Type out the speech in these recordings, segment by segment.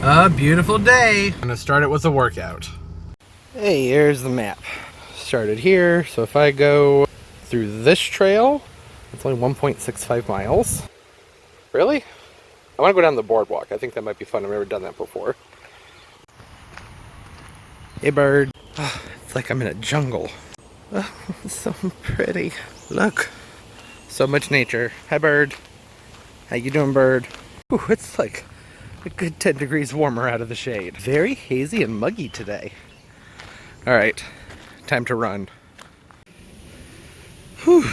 A beautiful day. I'm gonna start it with a workout. Hey, here's the map. Started here, so if I go through this trail, it's only 1.65 miles. Really? I want to go down the boardwalk. I think that might be fun. I've never done that before. Hey, bird. Oh, it's like I'm in a jungle. Oh, it's so pretty. Look. So much nature. Hi, bird. How you doing, bird? Ooh, it's like a good 10 degrees warmer out of the shade. Very hazy and muggy today. All right, time to run. Whew.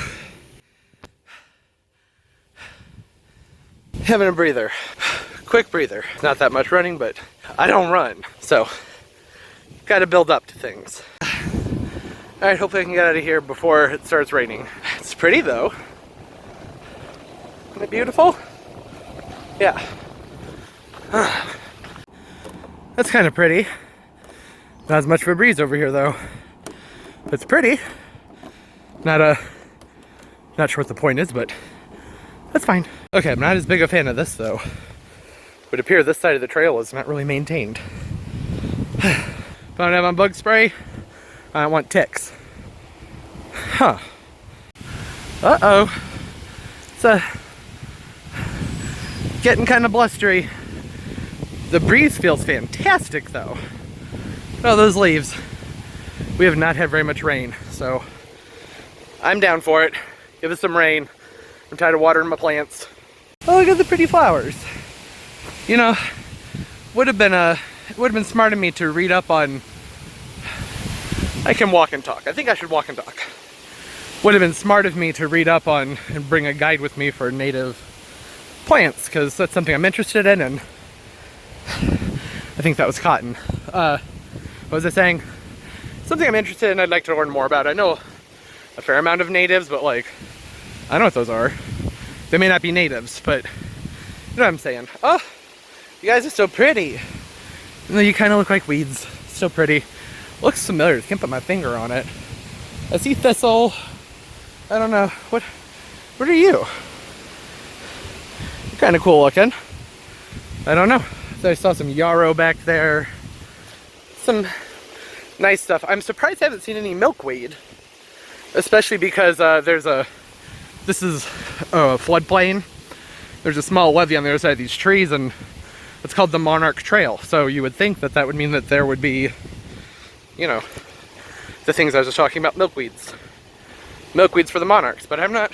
Having a breather. Quick breather. Not that much running, but I don't run. So, gotta build up to things. All right, hopefully I can get out of here before it starts raining. It's pretty though. Isn't it beautiful? Yeah. That's kind of pretty. Not as much of a breeze over here though. It's pretty. Not sure what the point is, but that's fine. Okay, I'm not as big a fan of this though. It would appear this side of the trail is not really maintained. If I don't have on bug spray, I don't want ticks. Huh. Uh-oh. It's getting kind of blustery. The breeze feels fantastic though. Oh, those leaves. We have not had very much rain, so I'm down for it. Give us some rain. I'm tired of watering my plants. Oh, look at the pretty flowers. You know, would have been smart of me to read up on. I can walk and talk. I think I should walk and talk. Would have been smart of me to read up on and bring a guide with me for native plants, because that's something I'm interested in, and I think that was cotton. What was I saying? Something I'm interested in, I'd like to learn more about. I know a fair amount of natives, but like, I don't know what those are. They may not be natives, but you know what I'm saying. Oh, you guys are so pretty. You kind of look like weeds. So pretty. Looks familiar. I can't put my finger on it. I see thistle. I don't know. What are you? You're kind of cool looking. I don't know. So I saw some yarrow back there. Some nice stuff. I'm surprised I haven't seen any milkweed. Especially because this is a floodplain. There's a small levee on the other side of these trees, and it's called the Monarch Trail. So you would think that that would mean that there would be, you know, the things I was just talking about, milkweeds. Milkweeds for the monarchs, but I'm not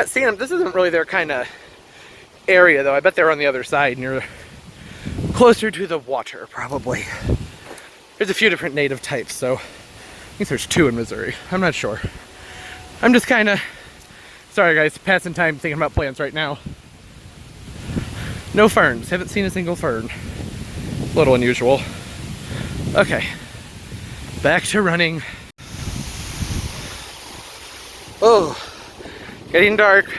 seeing them. This isn't really their kind of area though. I bet they're on the other side, near, closer to the water probably. There's a few different native types, so I think there's 2 in Missouri. I'm not sure. I'm just kind of, sorry guys, passing time thinking about plants right now. No ferns, haven't seen a single fern. A little unusual. Okay, back to running. Oh, getting dark,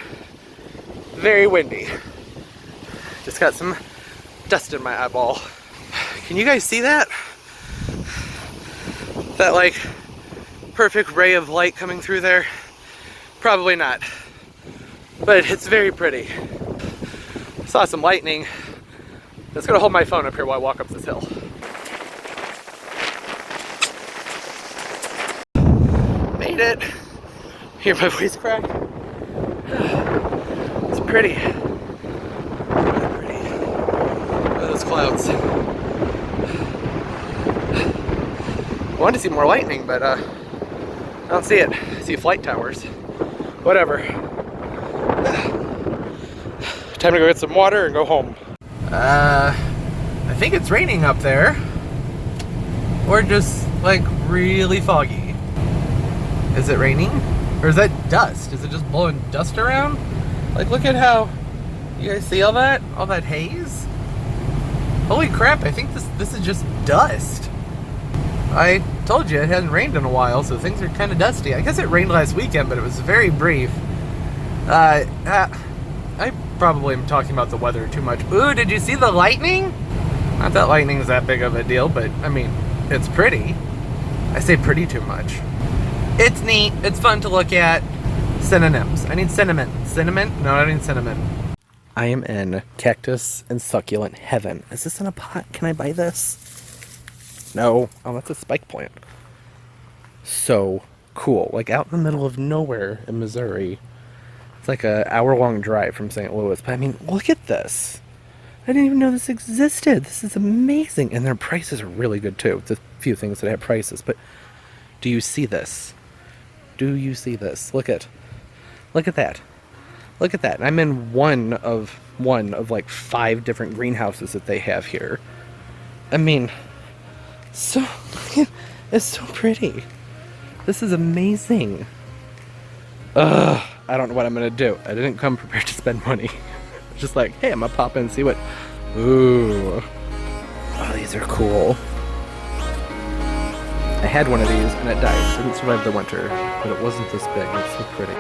very windy. Just got some dust in my eyeball. Can you guys see that? That like perfect ray of light coming through there? Probably not, but it's very pretty. Saw some lightning. Just gonna hold my phone up here while I walk up this hill. Made it. Hear my voice crack? It's pretty. Really pretty. Look at those clouds. I wanted to see more lightning, but I don't see it. I see flight towers. Whatever. Time to go get some water and go home. I think it's raining up there. Or just like really foggy. Is it raining? Or is that dust? Is it just blowing dust around? Like, look at how, you guys see all that? All that haze? Holy crap, I think this is just dust. I told you it hadn't rained in a while, so things are kind of dusty. I guess it rained last weekend, but it was very brief. I probably am talking about the weather too much. Ooh, did you see the lightning? Not that lightning's that big of a deal, but I mean, it's pretty. I say pretty too much. It's neat. It's fun to look at. Synonyms. I need cinnamon. Cinnamon? No, I need cinnamon. I am in cactus and succulent heaven. Is this in a pot? Can I buy this? No. Oh, that's a spike plant. So cool. Like out in the middle of nowhere in Missouri. It's like an hour-long drive from St. Louis. But I mean, look at this. I didn't even know this existed. This is amazing. And their prices are really good too. There's a few things that have prices. But do you see this? Do you see this? Look at that. Look at that. I'm in one of like 5 different greenhouses that they have here. I mean, so it's so pretty. This is amazing. Ugh, I don't know what I'm gonna do. I didn't come prepared to spend money. Just like, hey, I'm gonna pop in and see what. Ooh. Oh, these are cool. I had one of these and it died. Didn't survive the winter, but it wasn't this big. It's so pretty.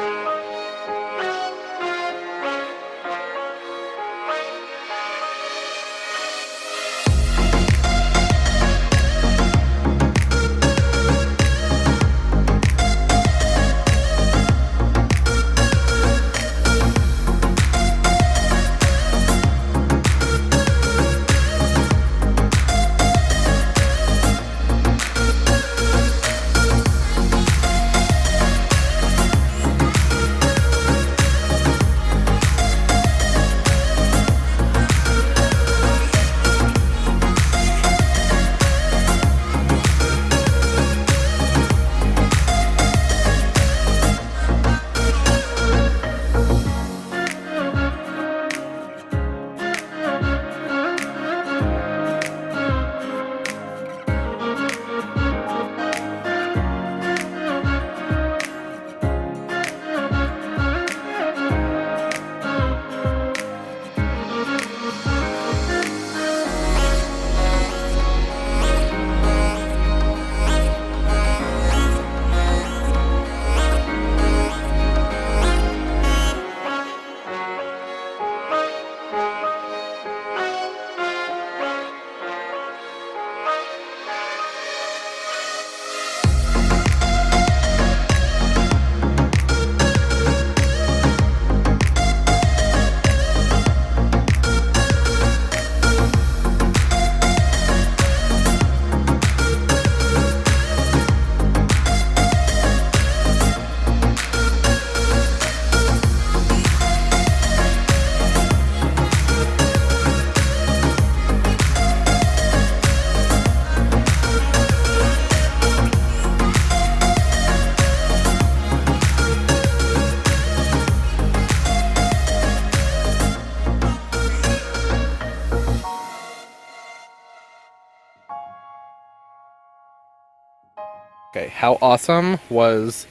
Okay, how awesome was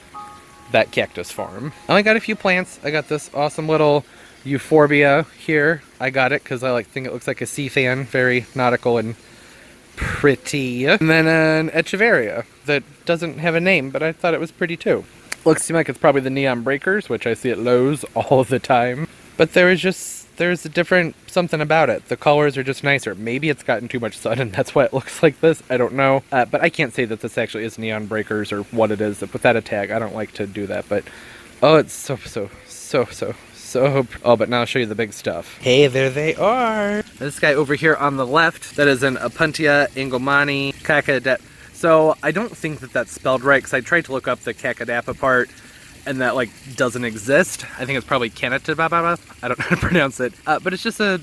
that cactus farm? I only got a few plants. I got this awesome little Euphorbia here. I got it because I think it looks like a sea fan, very nautical and pretty. And then an Echeveria that doesn't have a name, but I thought it was pretty too. Looks to me like it's probably the neon breakers, which I see at Lowe's all the time. But there's a different something about it. The colors are just nicer. Maybe it's gotten too much sun and that's why it looks like this. I don't know. But I can't say that this actually is neon breakers or what it is. Without a tag, I don't like to do that. But oh, it's so. Oh, but now I'll show you the big stuff. Hey, there they are. This guy over here on the left, that is an Opuntia Ellisiana. So I don't think that that's spelled right because I tried to look up the cacadapa part and that doesn't exist. I think it's probably canatibaba. I don't know how to pronounce it. But it's just a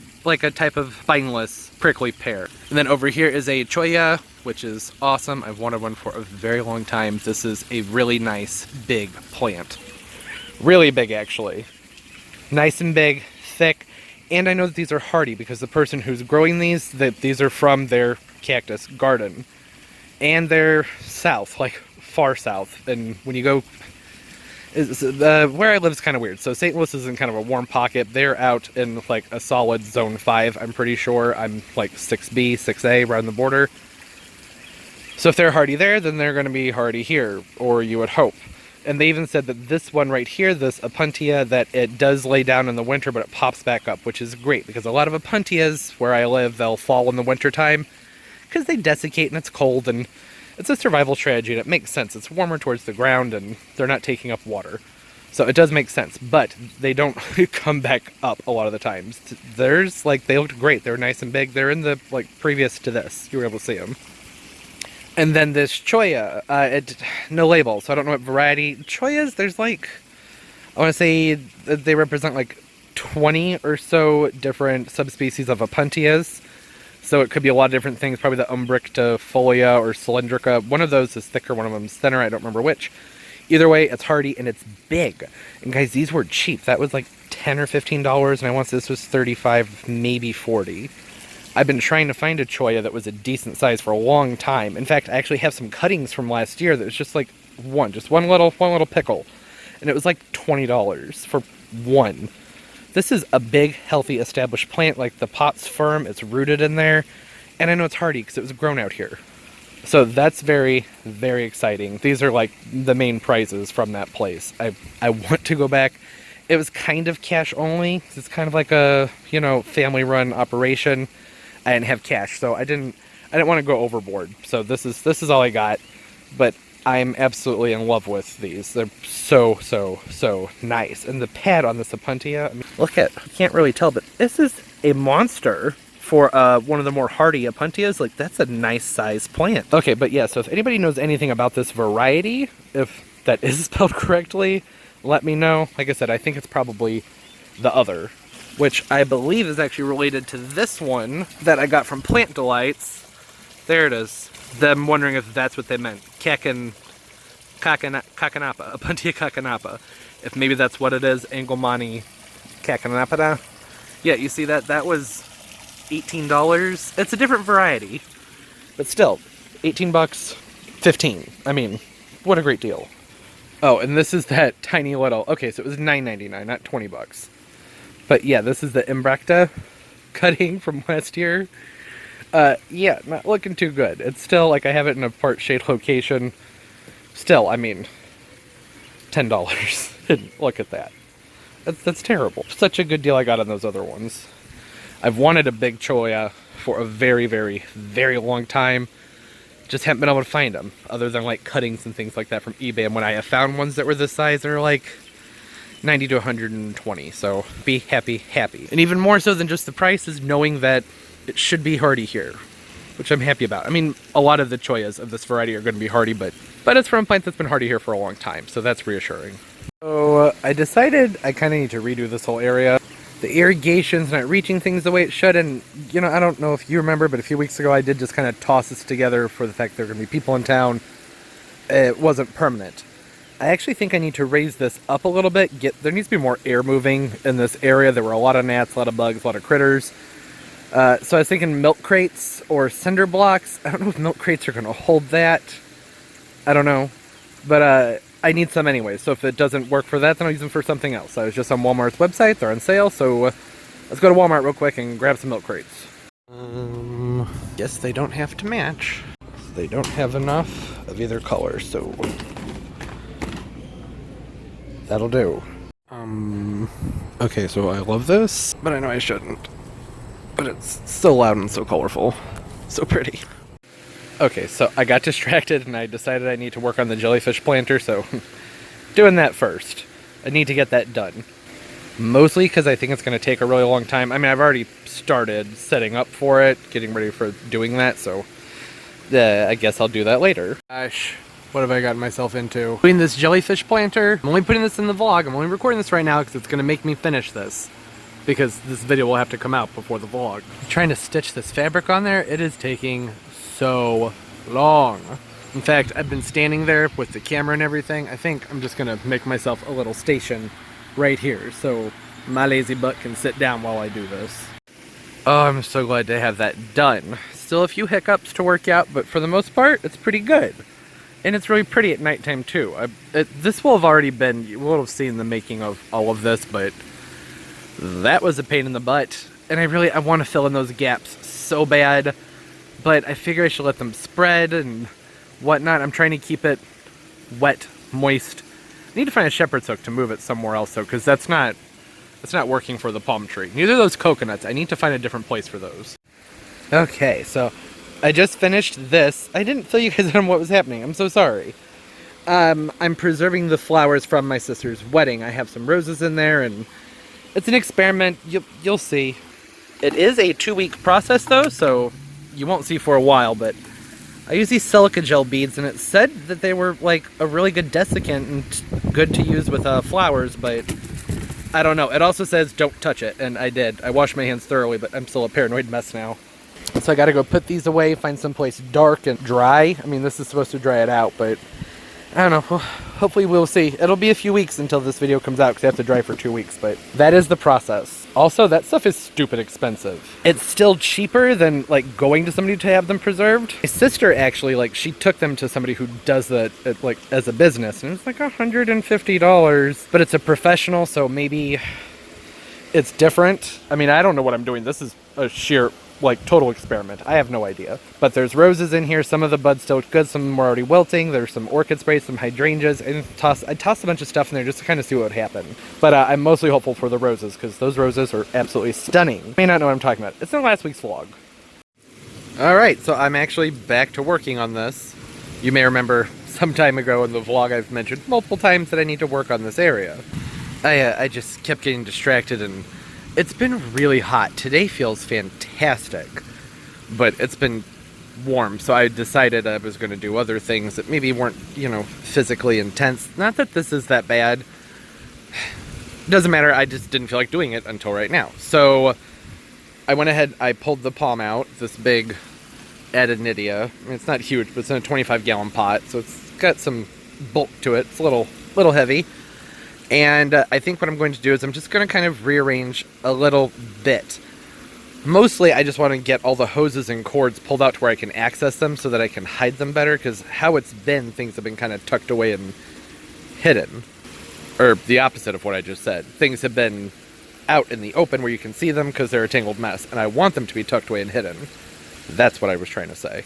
type of spineless prickly pear. And then over here is a Cholla, which is awesome. I've wanted one for a very long time. This is a really nice big plant. Really big actually. Nice and big, thick. And I know that these are hardy because the person who's growing these are from their cactus garden. And they're south, far south. And when you go, where I live is kind of weird. So St. Louis is in kind of a warm pocket. They're out in a solid zone 5, I'm pretty sure. I'm 6B, 6A, around the border. So if they're hardy there, then they're going to be hardy here, or you would hope. And they even said that this one right here, this Opuntia, that it does lay down in the winter, but it pops back up, which is great because a lot of Opuntias, where I live, they'll fall in the winter time because they desiccate and it's cold and it's a survival strategy and it makes sense. It's warmer towards the ground and they're not taking up water. So it does make sense, but they don't come back up a lot of the times. There's like, they looked great. They were nice and big. They're in the, like, previous to this. You were able to see them. And then this Cholla, no label, so I don't know what variety. Chollas, there's like, I want to say they represent like 20 or so different subspecies of Opuntias. So it could be a lot of different things, probably the umbrictifolia or cylindrica. One of those is thicker, one of them is thinner, I don't remember which. Either way, it's hardy and it's big. And guys, these were cheap. That was like $10 or $15, and I want this was $35, maybe $40. I've been trying to find a Cholla that was a decent size for a long time. In fact, I actually have some cuttings from last year that was just like one little pickle. And it was like $20 for one. This is a big, healthy, established plant. Like, the pot's firm, it's rooted in there. And I know it's hardy because it was grown out here. So that's very, very exciting. These are like the main prizes from that place. I want to go back. It was kind of cash only. It's kind of like a, you know, family run operation. I didn't have cash, so I didn't want to go overboard. So this is all I got, but I'm absolutely in love with these. They're so nice. And the pad on this Opuntia, I mean, look at, I can't really tell, but this is a monster for one of the more hardy Opuntias. Like, that's a nice size plant. Okay, but yeah, so if anybody knows anything about this variety, if that is spelled correctly, let me know. Like I said, I think it's probably the other, which I believe is actually related to this one that I got from Plant Delights. There it is. Them wondering if that's what they meant. Cacanapa, Opuntia cacanapa. If maybe that's what it is, Engelmanni cacanapa. Yeah, you see that? That was $18. It's a different variety, but still, 18 bucks, 15. I mean, what a great deal. Oh, and this is that tiny little, okay, so it was $9.99, not 20 bucks. But yeah, this is the Imbracta cutting from last year. Yeah, not looking too good. It's still, like, I have it in a part shade location. Still, I mean, $10. Look at that. That's terrible. Such a good deal I got on those other ones. I've wanted a big Cholla for a very, very, very long time. Just haven't been able to find them, other than, like, cuttings and things like that from eBay. And when I have found ones that were this size, they're like 90 to 120, so be happy. And even more so than just the price is knowing that it should be hardy here, which I'm happy about. I mean, a lot of the Chollas of this variety are going to be hardy, but it's from a plant that's been hardy here for a long time, so that's reassuring. So I decided I kind of need to redo this whole area. The irrigation's not reaching things the way it should, and, you know, I don't know if you remember, but a few weeks ago I did just kind of toss this together for the fact there are going to be people in town. It wasn't permanent. I actually think I need to raise this up a little bit. There needs to be more air moving in this area. There were a lot of gnats, a lot of bugs, a lot of critters. So I was thinking milk crates or cinder blocks. I don't know if milk crates are going to hold that. I don't know. But I need some anyway. So if it doesn't work for that, then I'll use them for something else. I was just on Walmart's website. They're on sale. So let's go to Walmart real quick and grab some milk crates. Guess they don't have to match. They don't have enough of either color, so that'll do. Okay, so I love this, but I know I shouldn't. But it's so loud and so colorful. So pretty. Okay, so I got distracted and I decided I need to work on the jellyfish planter, so doing that first. I need to get that done. Mostly because I think it's going to take a really long time. I mean, I've already started setting up for it, getting ready for doing that, so I guess I'll do that later. Gosh. What have I gotten myself into? Doing this jellyfish planter. I'm only putting this in the vlog. I'm only recording this right now because it's going to make me finish this. Because this video will have to come out before the vlog. I'm trying to stitch this fabric on there. It is taking so long. In fact, I've been standing there with the camera and everything. I think I'm just going to make myself a little station right here. So my lazy butt can sit down while I do this. Oh, I'm so glad to have that done. Still a few hiccups to work out, but for the most part, it's pretty good. And it's really pretty at nighttime too. This will have already been, you will have seen the making of all of this, but that was a pain in the butt. And I want to fill in those gaps so bad, but I figure I should let them spread and whatnot. I'm trying to keep it wet, moist. I need to find a shepherd's hook to move it somewhere else though, because that's not working for the palm tree. Neither of those coconuts. I need to find a different place for those. Okay, so I just finished this. I didn't fill you guys in on what was happening. I'm so sorry. I'm preserving the flowers from my sister's wedding. I have some roses in there, and it's an experiment. You'll see. It is a 2-week process though, so you won't see for a while, but I use these silica gel beads, and it said that they were like a really good desiccant and good to use with flowers, but I don't know. It also says don't touch it, and I did. I washed my hands thoroughly, but I'm still a paranoid mess now. So I gotta go put these away, find someplace dark and dry. I mean, this is supposed to dry it out, but I don't know. Hopefully we'll see. It'll be a few weeks until this video comes out because I have to dry for 2 weeks, but that is the process. Also, that stuff is stupid expensive. It's still cheaper than like going to somebody to have them preserved. My sister actually, like, she took them to somebody who does that like as a business, and it's like $150, but it's a professional, so maybe it's different. I mean, I don't know what I'm doing. This is a sheer like total experiment. I have no idea. But there's roses in here. Some of the buds still look good. Some of them are already wilting. There's some orchid sprays, some hydrangeas. I tossed a bunch of stuff in there just to kind of see what would happen. But I'm mostly hopeful for the roses because those roses are absolutely stunning. You may not know what I'm talking about. It's in last week's vlog. Alright, so I'm actually back to working on this. You may remember some time ago in the vlog I've mentioned multiple times that I need to work on this area. I just kept getting distracted, and it's been really hot. Today feels fantastic, but it's been warm, so I decided I was going to do other things that maybe weren't, you know, physically intense. Not that this is that bad. Doesn't matter, I just didn't feel like doing it until right now. So I went ahead, I pulled the palm out, this big Adenidia. I mean, it's not huge, but it's in a 25-gallon pot, so it's got some bulk to it. It's a little heavy. And I think what I'm going to do is I'm just going to kind of rearrange a little bit. Mostly, I just want to get all the hoses and cords pulled out to where I can access them so that I can hide them better, because how it's been, things have been kind of tucked away and hidden. Or the opposite of what I just said. Things have been out in the open where you can see them because they're a tangled mess, and I want them to be tucked away and hidden. That's what I was trying to say.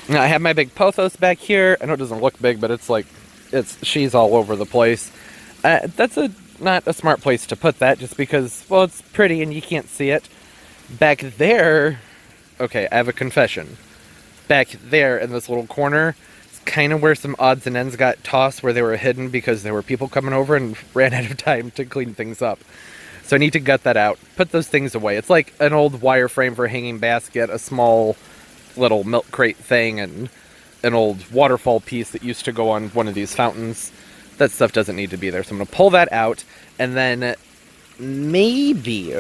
Now, I have my big pothos back here. I know it doesn't look big, but it's like, she's all over the place. That's not a smart place to put that, just because, well, it's pretty and you can't see it. Back there, okay, I have a confession. Back there in this little corner, it's kind of where some odds and ends got tossed, where they were hidden because there were people coming over and ran out of time to clean things up. So I need to gut that out, put those things away. It's like an old wireframe for a hanging basket, a small little milk crate thing, and an old waterfall piece that used to go on one of these fountains. That stuff doesn't need to be there. So I'm going to pull that out, and then maybe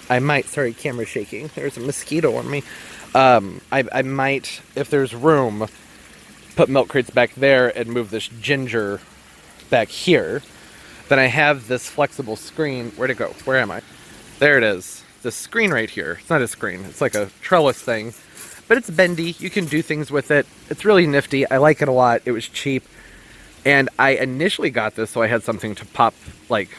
I might, sorry, camera's shaking. There's a mosquito on me. I might, if there's room, put milk crates back there and move this ginger back here. Then I have this flexible screen. Where'd it go? Where am I? There it is. This screen right here. It's not a screen. It's like a trellis thing. But it's bendy. You can do things with it. It's really nifty. I like it a lot. It was cheap. And I initially got this so I had something to pop, like,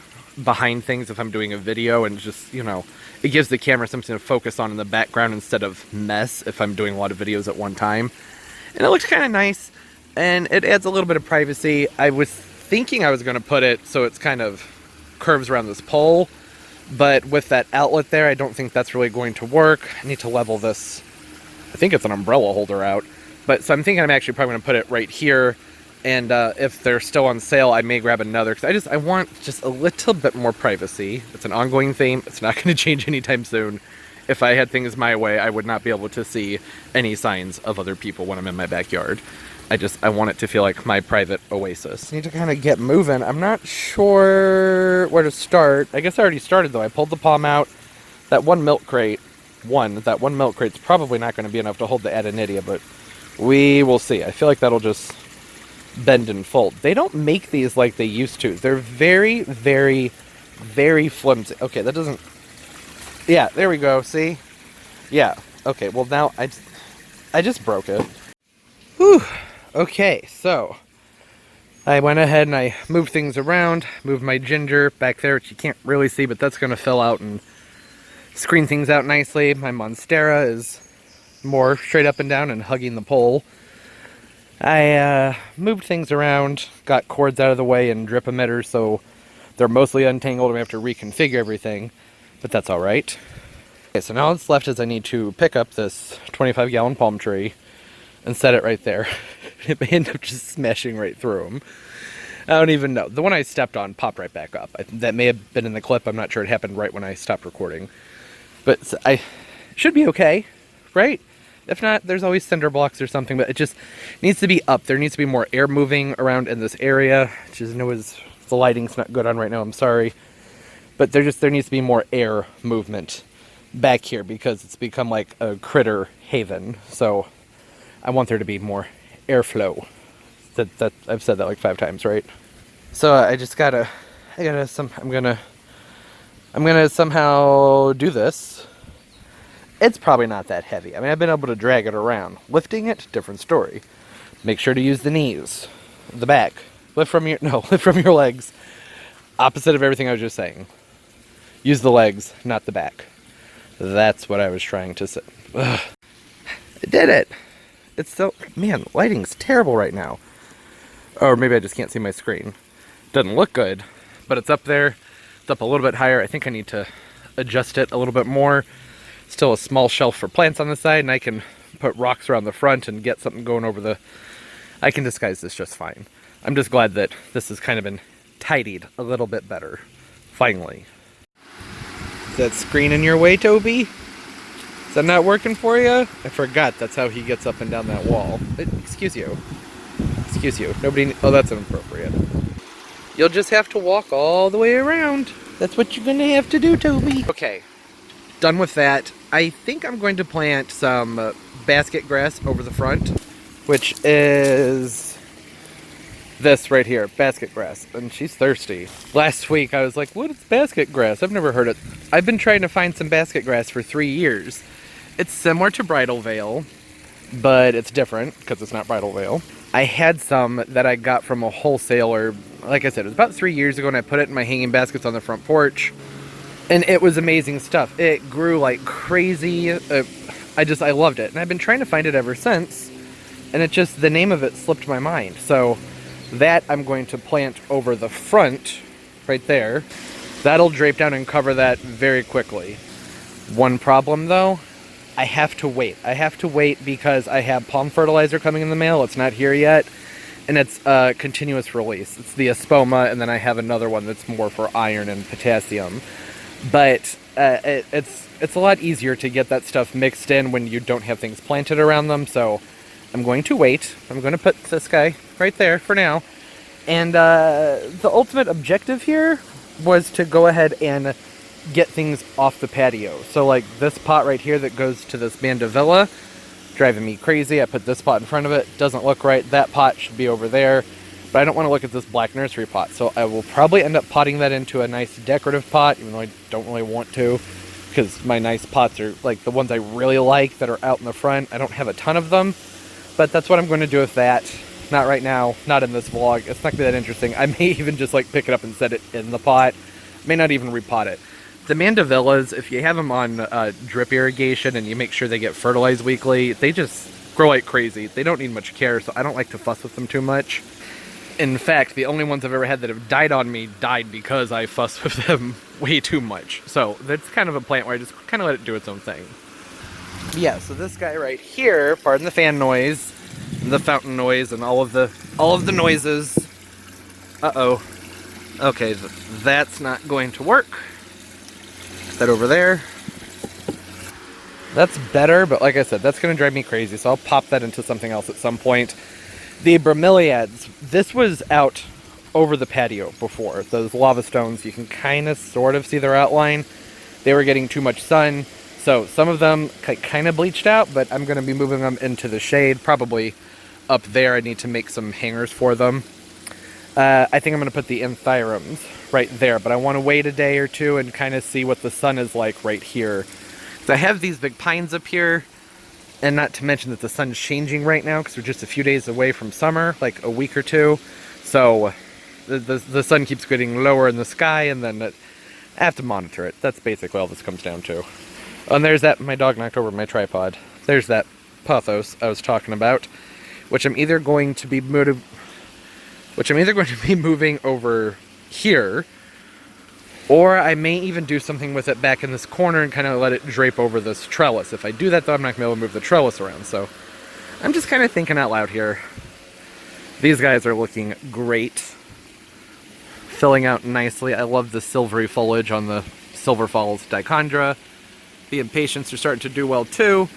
behind things if I'm doing a video, and just, you know, it gives the camera something to focus on in the background instead of mess if I'm doing a lot of videos at one time. And it looks kind of nice, and it adds a little bit of privacy. I was thinking I was going to put it so it's kind of curves around this pole, but with that outlet there, I don't think that's really going to work. I need to level this. I think it's an umbrella holder out. But so I'm thinking I'm actually probably going to put it right here. And if they're still on sale, I may grab another, because I want just a little bit more privacy. It's an ongoing theme. It's not going to change anytime soon. If I had things my way, I would not be able to see any signs of other people when I'm in my backyard. I want it to feel like my private oasis. I need to kind of get moving. I'm not sure where to start. I guess I already started, though. I pulled the palm out. That one milk crate's probably not going to be enough to hold the Adenidia, but we will see. I feel like that'll just bend and fold. They don't make these like they used to. They're very, very, very flimsy. Okay, that doesn't... Yeah, there we go. See? Yeah. Okay, well now I just broke it. Whew. Okay, so I went ahead and I moved things around. Moved my ginger back there, which you can't really see, but that's going to fill out and screen things out nicely. My monstera is more straight up and down and hugging the pole. I moved things around, got cords out of the way and drip emitters, so they're mostly untangled and we have to reconfigure everything, but that's alright. Okay, so now what's left is I need to pick up this 25-gallon palm tree and set it right there. It may end up just smashing right through them. I don't even know. The one I stepped on popped right back up. That may have been in the clip. I'm not sure. It happened right when I stopped recording. But I should be okay, right? If not, there's always cinder blocks or something, but it just needs to be up. There needs to be more air moving around in this area, which is, the lighting's not good on right now, I'm sorry. But there needs to be more air movement back here because it's become like a critter haven. So I want there to be more airflow. That I've said that like 5 times, right? So I'm gonna somehow do this. It's probably not that heavy. I mean, I've been able to drag it around. Lifting it, different story. Make sure to use the knees, the back. Lift from your legs. Opposite of everything I was just saying. Use the legs, not the back. That's what I was trying to say. Ugh. I did it. It's so, man, lighting's terrible right now. Or maybe I just can't see my screen. Doesn't look good, but it's up there. It's up a little bit higher. I think I need to adjust it a little bit more. Still a small shelf for plants on the side, and I can put rocks around the front and get something going over the... I can disguise this just fine. I'm just glad that this has kind of been tidied a little bit better. Finally. Is that screen in your way, Toby? Is that not working for you? I forgot that's how he gets up and down that wall. Excuse you. Excuse you. Nobody... Oh, that's inappropriate. You'll just have to walk all the way around. That's what you're gonna have to do, Toby. Okay. Done with that. I think I'm going to plant some basket grass over the front, which is this right here, basket grass. And she's thirsty. Last week I was like, what is basket grass? I've never heard it. I've been trying to find some basket grass for 3 years. It's similar to bridal veil, but it's different because it's not bridal veil. I had some that I got from a wholesaler. Like I said, it was about 3 years ago, and I put it in my hanging baskets on the front porch. And it was amazing stuff. It grew like crazy. I loved it. And I've been trying to find it ever since. And the name of it slipped my mind. So that I'm going to plant over the front, right there. That'll drape down and cover that very quickly. One problem though, I have to wait. I have to wait because I have palm fertilizer coming in the mail. It's not here yet. And it's a continuous release. It's the Espoma, and then I have another one that's more for iron and potassium. But it's a lot easier to get that stuff mixed in when you don't have things planted around them. So I'm going to wait. I'm going to put this guy right there for now. And the ultimate objective here was to go ahead and get things off the patio. So like this pot right here that goes to this mandevilla, driving me crazy. I put this pot in front of it. Doesn't look right. That pot should be over there. But I don't want to look at this black nursery pot, so I will probably end up potting that into a nice decorative pot, even though I don't really want to, because my nice pots are like the ones I really like that are out in the front. I don't have a ton of them, but that's what I'm going to do with that. Not right now, not in this vlog. It's not going to be that interesting. I may even just like pick it up and set it in the pot. May not even repot it. The mandevillas, if you have them on drip irrigation and you make sure they get fertilized weekly, they just grow like crazy. They don't need much care, so I don't like to fuss with them too much. In fact, the only ones I've ever had that have died on me died because I fussed with them way too much. So that's kind of a plant where I just kind of let it do its own thing. Yeah, so this guy right here, pardon the fan noise, the fountain noise, and all of the noises. Uh-oh. Okay, that's not going to work. Put that over there. That's better, but like I said, that's going to drive me crazy, so I'll pop that into something else at some point. The bromeliads, this was out over the patio before. Those lava stones, you can kind of sort of see their outline. They were getting too much sun, so some of them kind of bleached out, but I'm going to be moving them into the shade, probably up there. I need to make some hangers for them. I think I'm going to put the anthyrums right there, but I want to wait a day or two and kind of see what the sun is like right here. So I have these big pines up here. And not to mention that the sun's changing right now because we're just a few days away from summer, like a week or two. So the sun keeps getting lower in the sky, and then I have to monitor it. That's basically all this comes down to. Oh, and there's that, my dog knocked over my tripod. There's that pothos I was talking about, which I'm either going to be moving over here, or I may even do something with it back in this corner and kind of let it drape over this trellis. If I do that, though, I'm not going to be able to move the trellis around. So I'm just kind of thinking out loud here. These guys are looking great. filling out nicely. I love the silvery foliage on the Silver Falls dichondra. The impatiens are starting to do well too.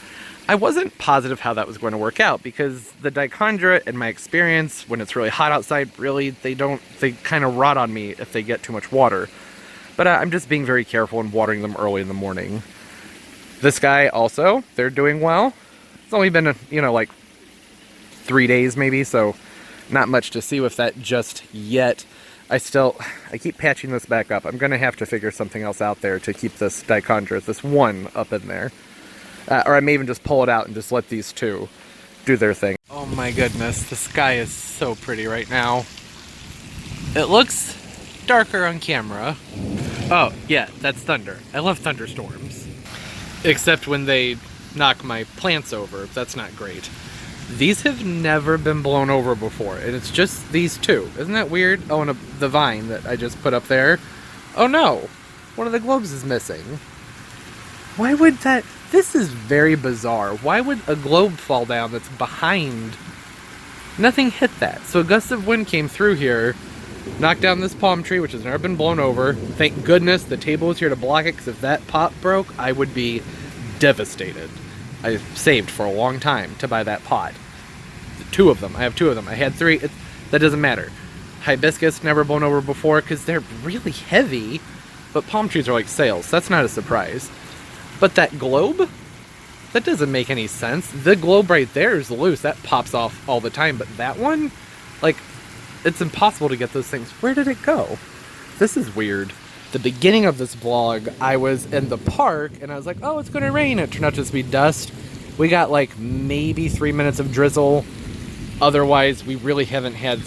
I wasn't positive how that was going to work out because the dichondra, in my experience, when it's really hot outside, really, they kind of rot on me if they get too much water. But I'm just being very careful and watering them early in the morning. This guy also, they're doing well. It's only been, like 3 days maybe, so not much to see with that just yet. I keep patching this back up. I'm going to have to figure something else out there to keep this dichondra, this one, up in there. Or I may even just pull it out and just let these two do their thing. Oh my goodness, the sky is so pretty right now. It looks darker on camera. Oh, yeah, that's thunder. I love thunderstorms. Except when they knock my plants over. That's not great. These have never been blown over before, and it's just these two. Isn't that weird? Oh, and the vine that I just put up there. Oh no, one of the globes is missing. Why would that? This is very bizarre. Why would a globe fall down that's behind? Nothing hit that. So a gust of wind came through here, knocked down this palm tree, which has never been blown over. Thank goodness the table was here to block it, because if that pot broke, I would be devastated. I saved for a long time to buy that pot. Two of them. I have two of them. I had three. That doesn't matter. Hibiscus never blown over before because they're really heavy, but palm trees are like sails. That's not a surprise. But that globe? That doesn't make any sense. The globe right there is loose. That pops off all the time. But that one? Like, it's impossible to get those things. Where did it go? This is weird. The beginning of this vlog, I was in the park, and I was like, oh, it's going to rain. It turned out to just be dust. We got, like, maybe 3 minutes of drizzle. Otherwise, we really haven't had,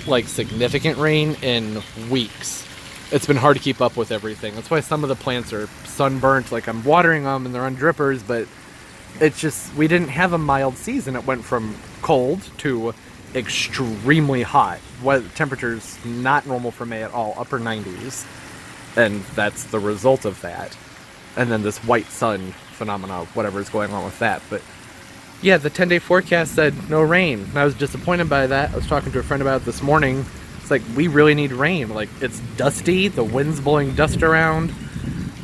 like, significant rain in weeks. It's been hard to keep up with everything. That's why some of the plants are sunburnt. Like, I'm watering them, and they're on drippers, but it's just, we didn't have a mild season. It went from cold to extremely hot. Temperatures not normal for May at all, upper 90s. And that's the result of that. And then this white sun phenomena, whatever is going on with that. But yeah, the 10-day forecast said no rain. And I was disappointed by that. I was talking to a friend about it this morning. It's like, we really need rain. Like, it's dusty, the wind's blowing dust around,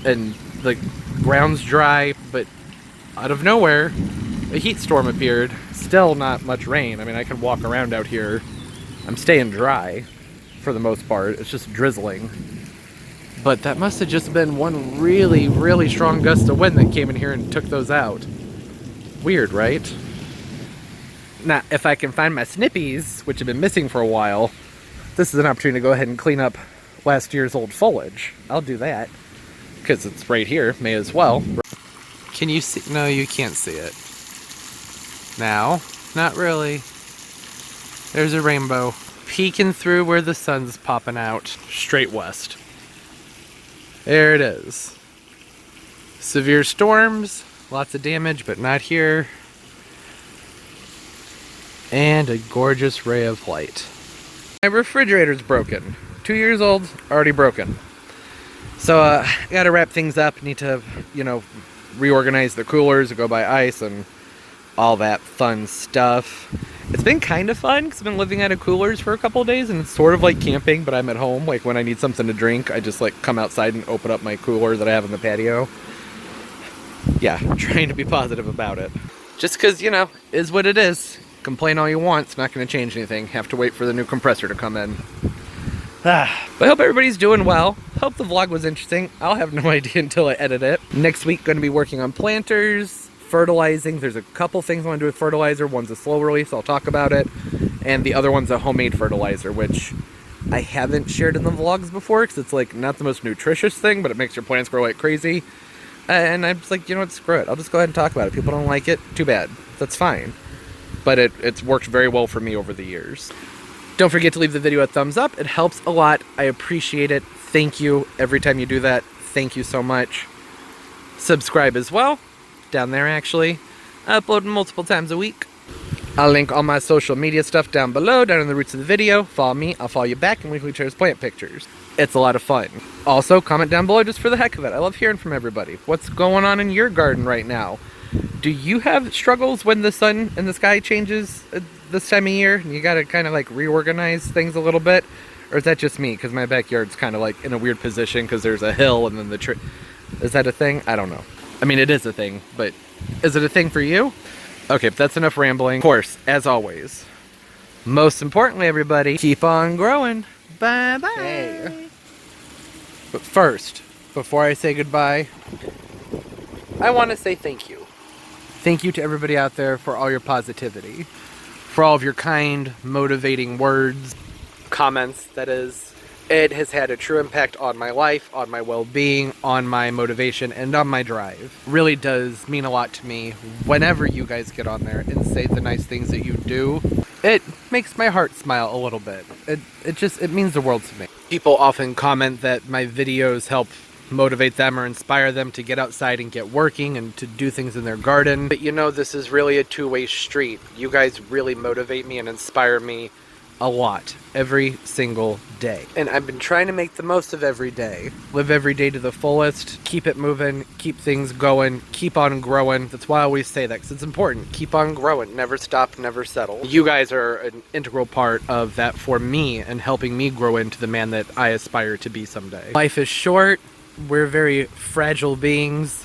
and the ground's dry, but out of nowhere, a heat storm appeared. Still not much rain. I mean, I can walk around out here. I'm staying dry for the most part. It's just drizzling. But that must have just been one really, really strong gust of wind that came in here and took those out. Weird, right? Now, if I can find my snippies, which have been missing for a while, this is an opportunity to go ahead and clean up last year's old foliage. I'll do that, because it's right here, may as well. Can you see? No, you can't see it. Now, not really. There's a rainbow peeking through where the sun's popping out, straight west. There it is. Severe storms, lots of damage, but not here. And a gorgeous ray of light. My refrigerator's broken. 2 years old, already broken. So I gotta wrap things up. Need to, reorganize the coolers, go buy ice, and all that fun stuff. It's been kind of fun because I've been living out of coolers for a couple of days, and it's sort of like camping, but I'm at home. Like, when I need something to drink, I just come outside and open up my cooler that I have in the patio. Yeah, I'm trying to be positive about it. Just because, is what it is. Complain all you want, it's not going to change anything. Have to wait for the new compressor to come in. But I hope everybody's doing well. Hope the vlog was interesting. I'll have no idea until I edit it. Next week, going to be working on planters. Fertilizing. There's a couple things I want to do with fertilizer. One's a slow release, I'll talk about it, and the other one's a homemade fertilizer, which I haven't shared in the vlogs before because it's not the most nutritious thing, but it makes your plants grow like crazy. And I'm just like, you know what, screw it. I'll just go ahead and talk about it. People don't like it, too bad. That's fine. But it's worked very well for me over the years. Don't forget to leave the video a thumbs up. It helps a lot. I appreciate it. Thank you every time you do that. Thank you so much. Subscribe as well. Down there, actually. I upload multiple times a week. I'll link all my social media stuff down below, down in the roots of the video. Follow me, I'll follow you back, and weekly shares plant pictures. It's a lot of fun. Also, comment down below just for the heck of it. I love hearing from everybody. What's going on in your garden right now? Do you have struggles when the sun and the sky changes this time of year? And you gotta kind of reorganize things a little bit? Or is that just me? Because my backyard's kind of like in a weird position because there's a hill and then the tree. Is that a thing? I don't know. I mean, it is a thing, but is it a thing for you? Okay, but that's enough rambling. Of course, as always, most importantly, everybody, keep on growing. Bye-bye. Hey. But first, before I say goodbye, I want to say thank you. Thank you to everybody out there for all your positivity, for all of your kind, motivating words, comments, that is. It has had a true impact on my life, on my well-being, on my motivation, and on my drive. Really does mean a lot to me whenever you guys get on there and say the nice things that you do. It makes my heart smile a little bit. It means the world to me. People often comment that my videos help motivate them or inspire them to get outside and get working and to do things in their garden. But you know, this is really a two-way street. You guys really motivate me and inspire me a lot every single day. And I've been trying to make the most of every day. Live every day to the fullest, keep it moving, keep things going, keep on growing. That's why I always say that, because it's important. Keep on growing, never stop, never settle. You guys are an integral part of that for me and helping me grow into the man that I aspire to be someday. Life is short, we're very fragile beings,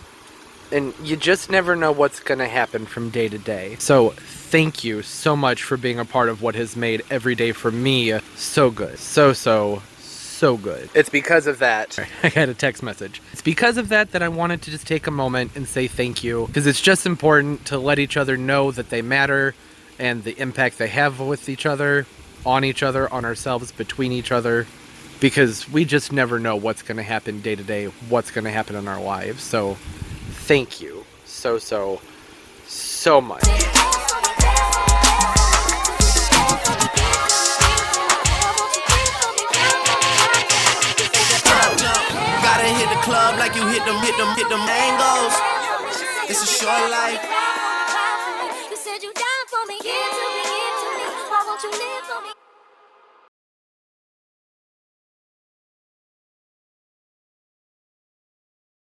and you just never know what's gonna happen from day to day. So thank you so much for being a part of what has made every day for me so good. So good. It's because of that, I got a text message. It's because of that that I wanted to just take a moment and say thank you, because it's just important to let each other know that they matter and the impact they have with each other, on ourselves, between each other, because we just never know what's gonna happen day to day, what's gonna happen in our lives. So thank you so much. Gotta hit the club like you hit them angles. It's a short life. You said you down for me, give to me, why won't you live for me?